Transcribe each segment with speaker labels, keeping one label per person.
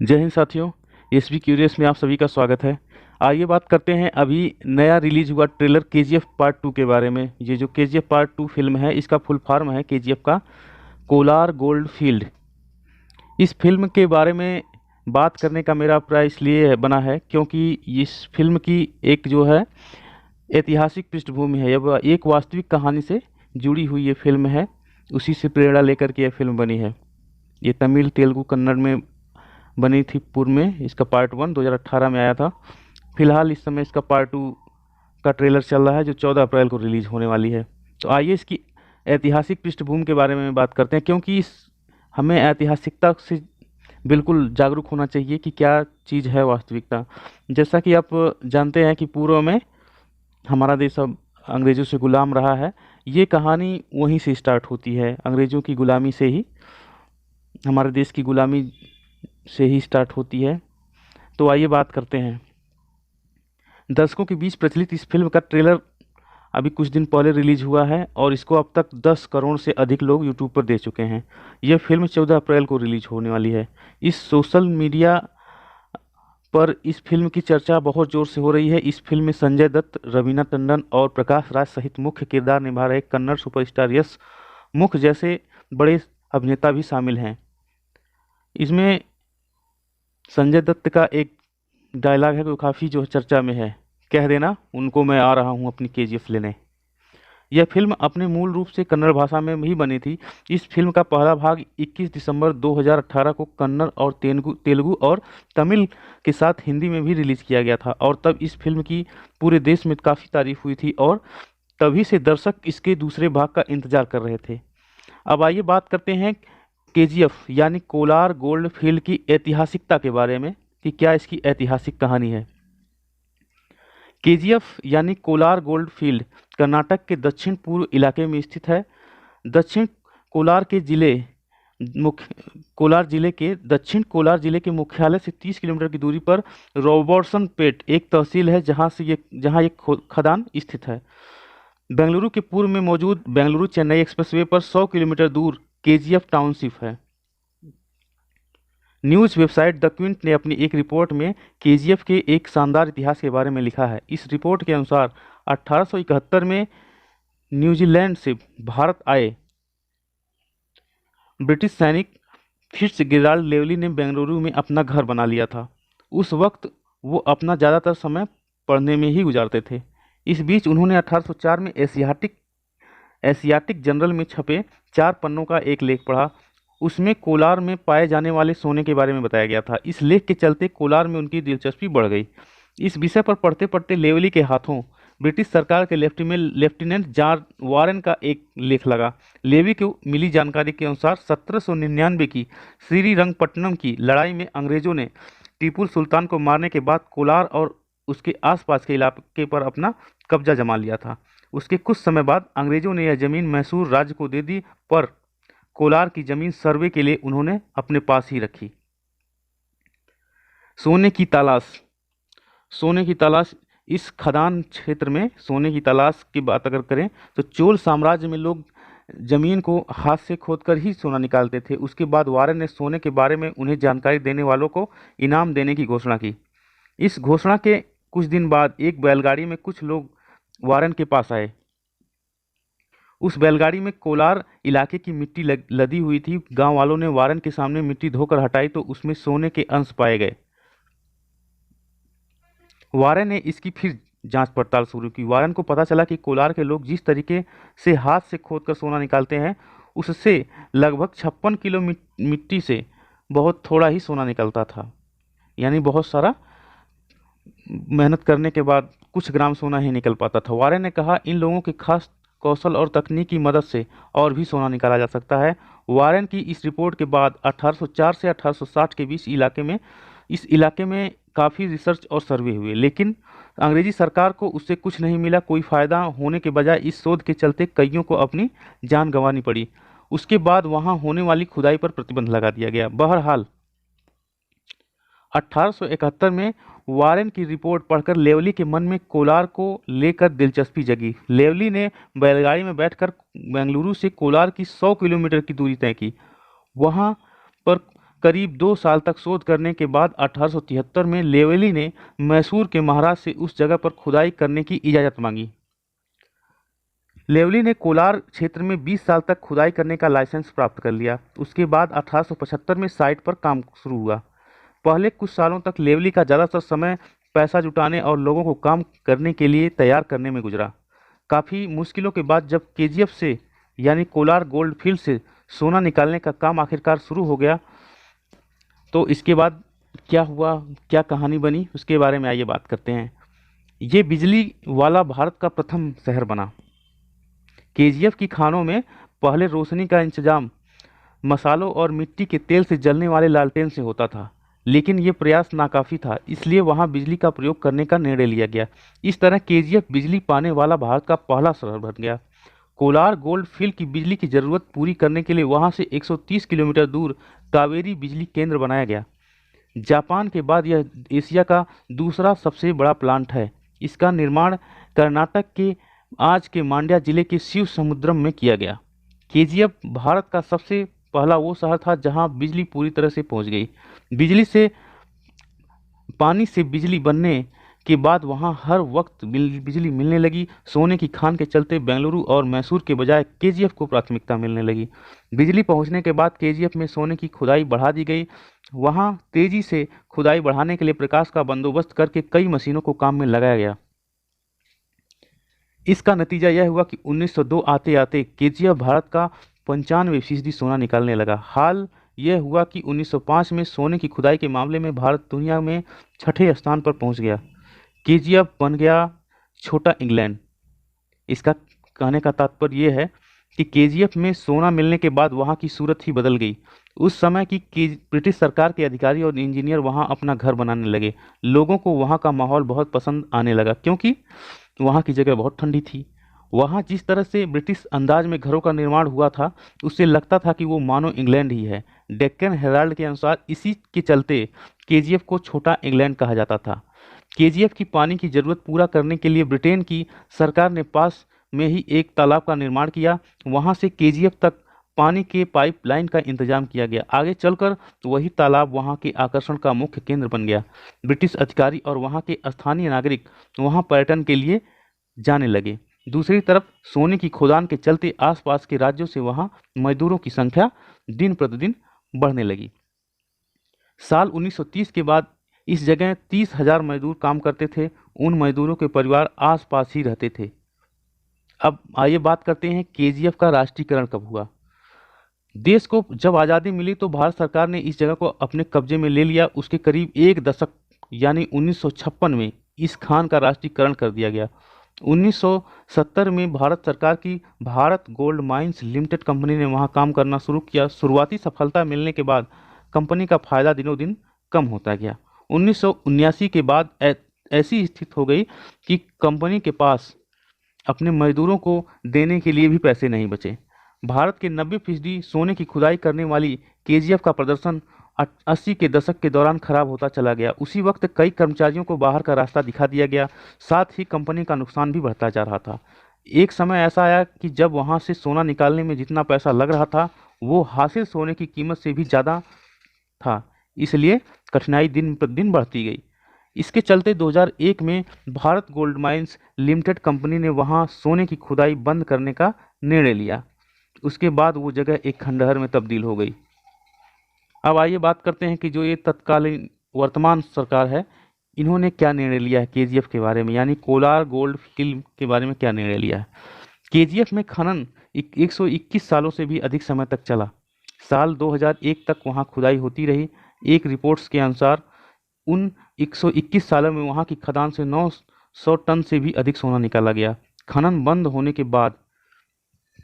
Speaker 1: जय हिंद साथियों। SB curious में आप सभी का स्वागत है। आइए बात करते हैं अभी नया रिलीज हुआ ट्रेलर केजीएफ पार्ट 2 के बारे में। ये जो केजीएफ पार्ट 2 फिल्म है, इसका फुल फॉर्म है केजीएफ का कोलार गोल्ड फील्ड। इस फिल्म के बारे में बात करने का मेरा अभिप्राय इसलिए बना है क्योंकि इस फिल्म की एक जो है ऐतिहासिक पृष्ठभूमि है। यह एक वास्तविक कहानी से जुड़ी हुई ये फिल्म है। उसी से प्रेरणा लेकर के यह फिल्म बनी है। ये तमिल, तेलुगु, कन्नड़ में बनी थी पूर्व में। इसका पार्ट 1 2018 में आया था। फिलहाल इस समय इसका पार्ट 2 का ट्रेलर चल रहा है जो 14 अप्रैल को रिलीज होने वाली है। तो आइए इसकी ऐतिहासिक पृष्ठभूमि के बारे में बात करते हैं, क्योंकि इस हमें ऐतिहासिकता से बिल्कुल जागरूक होना चाहिए कि क्या चीज़ है वास्तविकता। जैसा कि आप जानते हैं कि पूर्व में हमारा देश अब अंग्रेज़ों से गुलाम रहा है। ये कहानी वहीं से स्टार्ट होती है, अंग्रेज़ों की गुलामी से ही, हमारे देश की गुलामी से ही स्टार्ट होती है। तो आइए बात करते हैं। दर्शकों के बीच प्रचलित इस फिल्म का ट्रेलर अभी कुछ दिन पहले रिलीज हुआ है और इसको अब तक 10 करोड़ से अधिक लोग यूट्यूब पर देख चुके हैं। यह फिल्म 14 अप्रैल को रिलीज होने वाली है। इस सोशल मीडिया पर इस फिल्म की चर्चा बहुत जोर से हो रही है। इस फिल्म में संजय दत्त, रवीना टंडन और प्रकाश राज सहित मुख्य किरदार निभा रहे कन्नड़ सुपरस्टार यश मुख जैसे बड़े अभिनेता भी शामिल हैं। इसमें संजय दत्त का एक डायलॉग है जो काफ़ी जो चर्चा में है, कह देना उनको मैं आ रहा हूँ अपनी केजीएफ लेने। यह फिल्म अपने मूल रूप से कन्नड़ भाषा में ही बनी थी। इस फिल्म का पहला भाग 21 दिसंबर 2018 को कन्नड़ और तेलुगु और तमिल के साथ हिंदी में भी रिलीज किया गया था और तब इस फिल्म की पूरे देश में काफ़ी तारीफ हुई थी और तभी से दर्शक इसके दूसरे भाग का इंतजार कर रहे थे। अब आइए बात करते हैं केजीएफ यानी कोलार गोल्ड फील्ड की ऐतिहासिकता के बारे में कि क्या इसकी ऐतिहासिक कहानी है। केजीएफ यानी कोलार गोल्ड फील्ड कर्नाटक के दक्षिण पूर्व इलाके में स्थित है। दक्षिण कोलार के जिले कोलार जिले के मुख्यालय से 30 किलोमीटर की दूरी पर रॉबर्टसन पेट एक तहसील है जहां ये खदान स्थित है। बेंगलुरु के पूर्व में मौजूद बेंगलुरु चेन्नई एक्सप्रेसवे पर 100 किलोमीटर दूर केजीएफ टाउनशिप है। न्यूज़ वेबसाइट द क्विंट ने अपनी एक रिपोर्ट में केजीएफ के एक शानदार इतिहास के बारे में लिखा है। इस रिपोर्ट के अनुसार 1871 में न्यूजीलैंड से भारत आए ब्रिटिश सैनिक फिट्जगेराल्ड लेवली ने बेंगलुरु में अपना घर बना लिया था। उस वक्त वो अपना ज़्यादातर समय पढ़ने में ही गुजारते थे। इस बीच उन्होंने 1804 में एशियाटिक जनरल में छपे 4 पन्नों का एक लेख पढ़ा। उसमें कोलार में पाए जाने वाले सोने के बारे में बताया गया था। इस लेख के चलते कोलार में उनकी दिलचस्पी बढ़ गई। इस विषय पर पढ़ते पढ़ते लेवली के हाथों ब्रिटिश सरकार के लेफ्टिनेंट जॉन वारेन का एक लेख लगा। लेवी को मिली जानकारी के अनुसार 1799 की श्रीरंगपट्टनम की लड़ाई में अंग्रेजों ने टीपू सुल्तान को मारने के बाद कोलार और उसके आसपास के इलाके पर अपना कब्जा जमा लिया था। उसके कुछ समय बाद अंग्रेजों ने यह जमीन मैसूर राज्य को दे दी, पर कोलार की जमीन सर्वे के लिए उन्होंने अपने पास ही रखी। सोने की तलाश इस खदान क्षेत्र में सोने की तलाश की बात अगर करें तो चोल साम्राज्य में लोग जमीन को हाथ से खोदकर ही सोना निकालते थे। उसके बाद वारेन ने सोने के बारे में उन्हें जानकारी देने वालों को इनाम देने की घोषणा की। इस घोषणा के कुछ दिन बाद एक बैलगाड़ी में कुछ लोग वारेन के पास आए। उस बैलगाड़ी में कोलार इलाके की मिट्टी लदी हुई थी। गांव वालों ने वारेन के सामने मिट्टी धोकर हटाई तो उसमें सोने के अंश पाए गए। वारेन ने इसकी फिर जांच पड़ताल शुरू की। वारेन को पता चला कि कोलार के लोग जिस तरीके से हाथ से खोदकर सोना निकालते हैं उससे लगभग 56 किलो मिट्टी से बहुत थोड़ा ही सोना निकलता था, यानी बहुत सारा मेहनत करने के बाद कुछ ग्राम सोना ही निकल पाता था। वारेन ने कहा इन लोगों के खास कौशल और तकनीक की मदद से और भी सोना निकाला जा सकता है। वारेन की इस रिपोर्ट के बाद 1804 से 1860 के बीच इस इलाके में काफ़ी रिसर्च और सर्वे हुए, लेकिन अंग्रेजी सरकार को उससे कुछ नहीं मिला। कोई फ़ायदा होने के बजाय इस शोध के चलते कईयों को अपनी जान गंवानी पड़ी। उसके बाद वहां होने वाली खुदाई पर प्रतिबंध लगा दिया गया। बहरहाल 1871 में वारेन की रिपोर्ट पढ़कर लेवली के मन में कोलार को लेकर दिलचस्पी जगी। लेवली ने बैलगाड़ी में बैठकर बेंगलुरु से कोलार की 100 किलोमीटर की दूरी तय की। वहां पर करीब 2 साल तक शोध करने के बाद 1873 में लेवली ने मैसूर के महाराज से उस जगह पर खुदाई करने की इजाज़त मांगी। लेवली ने कोलार क्षेत्र में 20 साल तक खुदाई करने का लाइसेंस प्राप्त कर लिया। उसके बाद 1875 में साइट पर काम शुरू हुआ। पहले कुछ सालों तक लेवली का ज़्यादातर समय पैसा जुटाने और लोगों को काम करने के लिए तैयार करने में गुजरा। काफ़ी मुश्किलों के बाद जब केजीएफ से यानी कोलार गोल्ड फील्ड से सोना निकालने का काम आखिरकार शुरू हो गया, तो इसके बाद क्या हुआ, क्या कहानी बनी, उसके बारे में आइए बात करते हैं। ये बिजली वाला भारत का प्रथम शहर बना। केजीएफ की खानों में पहले रोशनी का इंतजाम मसालों और मिट्टी के तेल से जलने वाले लालटेन से होता था, लेकिन ये प्रयास नाकाफ़ी था, इसलिए वहाँ बिजली का प्रयोग करने का निर्णय लिया गया। इस तरह केजीएफ बिजली पाने वाला भारत का पहला शहर बन गया। कोलार गोल्ड फील्ड की बिजली की ज़रूरत पूरी करने के लिए वहाँ से 130 किलोमीटर दूर कावेरी बिजली केंद्र बनाया गया। जापान के बाद यह एशिया का दूसरा सबसे बड़ा प्लांट है। इसका निर्माण कर्नाटक के आज के मांड्या जिले के शिव समुद्रम में किया गया। केजीएफ भारत का सबसे पहला वो शहर था जहां बिजली पूरी तरह से पहुंच गई। पानी से बिजली बनने के बाद वहां हर वक्त बिजली मिलने लगी। सोने की खान के चलते बेंगलुरु और मैसूर के बजाय केजीएफ को प्राथमिकता मिलने लगी। बिजली पहुंचने के बाद केजीएफ में सोने की खुदाई बढ़ा दी गई। वहां तेजी से खुदाई बढ़ाने के लिए प्रकाश का बंदोबस्त करके कई मशीनों को काम में लगाया गया। इसका नतीजा यह हुआ कि 1902 आते आते केजीएफ भारत का 95% सोना निकालने लगा। हाल यह हुआ कि 1905 में सोने की खुदाई के मामले में भारत दुनिया में 6ठे स्थान पर पहुंच गया। केजीएफ बन गया छोटा इंग्लैंड। इसका कहने का तात्पर्य यह है कि केजीएफ में सोना मिलने के बाद वहाँ की सूरत ही बदल गई। उस समय की ब्रिटिश सरकार के अधिकारी और इंजीनियर वहाँ अपना घर बनाने लगे। लोगों को वहाँ का माहौल बहुत पसंद आने लगा, क्योंकि वहाँ की जगह बहुत ठंडी थी। वहाँ जिस तरह से ब्रिटिश अंदाज में घरों का निर्माण हुआ था, उससे लगता था कि वो मानो इंग्लैंड ही है। डेक्कन हेराल्ड के अनुसार इसी के चलते केजीएफ को छोटा इंग्लैंड कहा जाता था। केजीएफ की पानी की ज़रूरत पूरा करने के लिए ब्रिटेन की सरकार ने पास में ही एक तालाब का निर्माण किया। वहाँ से केजीएफ तक पानी के पाइपलाइन का इंतजाम किया गया। आगे चलकर वही तालाब वहाँ के आकर्षण का मुख्य केंद्र बन गया। ब्रिटिश अधिकारी और वहाँ के स्थानीय नागरिक वहाँ पर्यटन के लिए जाने लगे। दूसरी तरफ सोने की खदान के चलते आसपास के राज्यों से वहाँ मजदूरों की संख्या दिन प्रतिदिन बढ़ने लगी। साल 1930 के बाद इस जगह 30,000 मजदूर काम करते थे। उन मजदूरों के परिवार आसपास ही रहते थे। अब आइए बात करते हैं केजीएफ का राष्ट्रीयकरण कब हुआ। देश को जब आज़ादी मिली तो भारत सरकार ने इस जगह को अपने कब्जे में ले लिया। उसके करीब एक दशक यानी 1956 में इस खान का राष्ट्रीयकरण कर दिया गया। 1970 में भारत सरकार की Bharat gold mines limited company ने वहां काम करना शुरू किया। शुरुआती सफलता मिलने के बाद कंपनी का फायदा दिनों दिन कम होता गया। 1979 के बाद ऐसी स्थिति हो गई कि कंपनी के पास अपने मजदूरों को देने के लिए भी पैसे नहीं बचे। भारत के 90% सोने की खुदाई करने वाली केजीएफ का प्रदर्शन 80 के दशक के दौरान खराब होता चला गया। उसी वक्त कई कर्मचारियों को बाहर का रास्ता दिखा दिया गया। साथ ही कंपनी का नुकसान भी बढ़ता जा रहा था। एक समय ऐसा आया कि जब वहां से सोना निकालने में जितना पैसा लग रहा था वो हासिल सोने की कीमत से भी ज़्यादा था, इसलिए कठिनाई दिन प्रतिदिन बढ़ती गई। इसके चलते 2001 में Bharat gold mines limited company ने वहां सोने की खुदाई बंद करने का निर्णय लिया। उसके बाद वो जगह एक खंडहर में तब्दील हो गई। अब आइए बात करते हैं कि जो ये तत्कालीन वर्तमान सरकार है, इन्होंने क्या निर्णय लिया है केजीएफ के बारे में, यानी कोलार गोल्ड फील्ड के बारे में क्या निर्णय लिया है। केजीएफ में खनन 121 सालों से भी अधिक समय तक चला। साल 2001 तक वहां खुदाई होती रही। एक रिपोर्ट्स के अनुसार उन 121 सालों में वहां की खदान से 900 टन से भी अधिक सोना निकाला गया। खनन बंद होने के बाद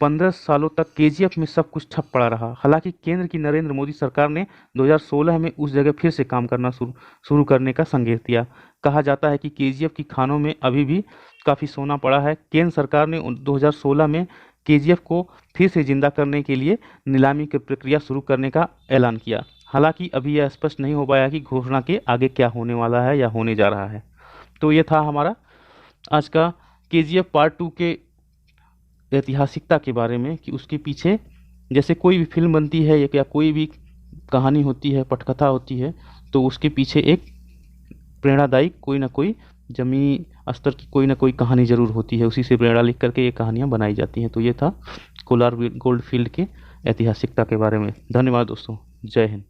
Speaker 1: 15 सालों तक केजीएफ में सब कुछ ठप पड़ा रहा। हालांकि केंद्र की नरेंद्र मोदी सरकार ने 2016 में उस जगह फिर से काम करना शुरू करने का संकेत दिया। कहा जाता है कि केजीएफ की खानों में अभी भी काफ़ी सोना पड़ा है। केंद्र सरकार ने 2016 में केजीएफ को फिर से जिंदा करने के लिए नीलामी की प्रक्रिया शुरू करने का ऐलान किया। हालांकि अभी यह स्पष्ट नहीं हो पाया कि घोषणा के आगे क्या होने वाला है या होने जा रहा है। तो ये था हमारा आज का केजीएफ पार्ट 2 के ऐतिहासिकता के बारे में, कि उसके पीछे जैसे कोई भी फिल्म बनती है या कोई भी कहानी होती है, पटकथा होती है, तो उसके पीछे एक प्रेरणादायी कोई ना कोई जमीनी स्तर की कोई ना कोई कहानी ज़रूर होती है। उसी से प्रेरणा लिख करके ये कहानियाँ बनाई जाती हैं। तो ये था कोलार गोल्ड फील्ड के ऐतिहासिकता के बारे में। धन्यवाद दोस्तों। जय हिंद।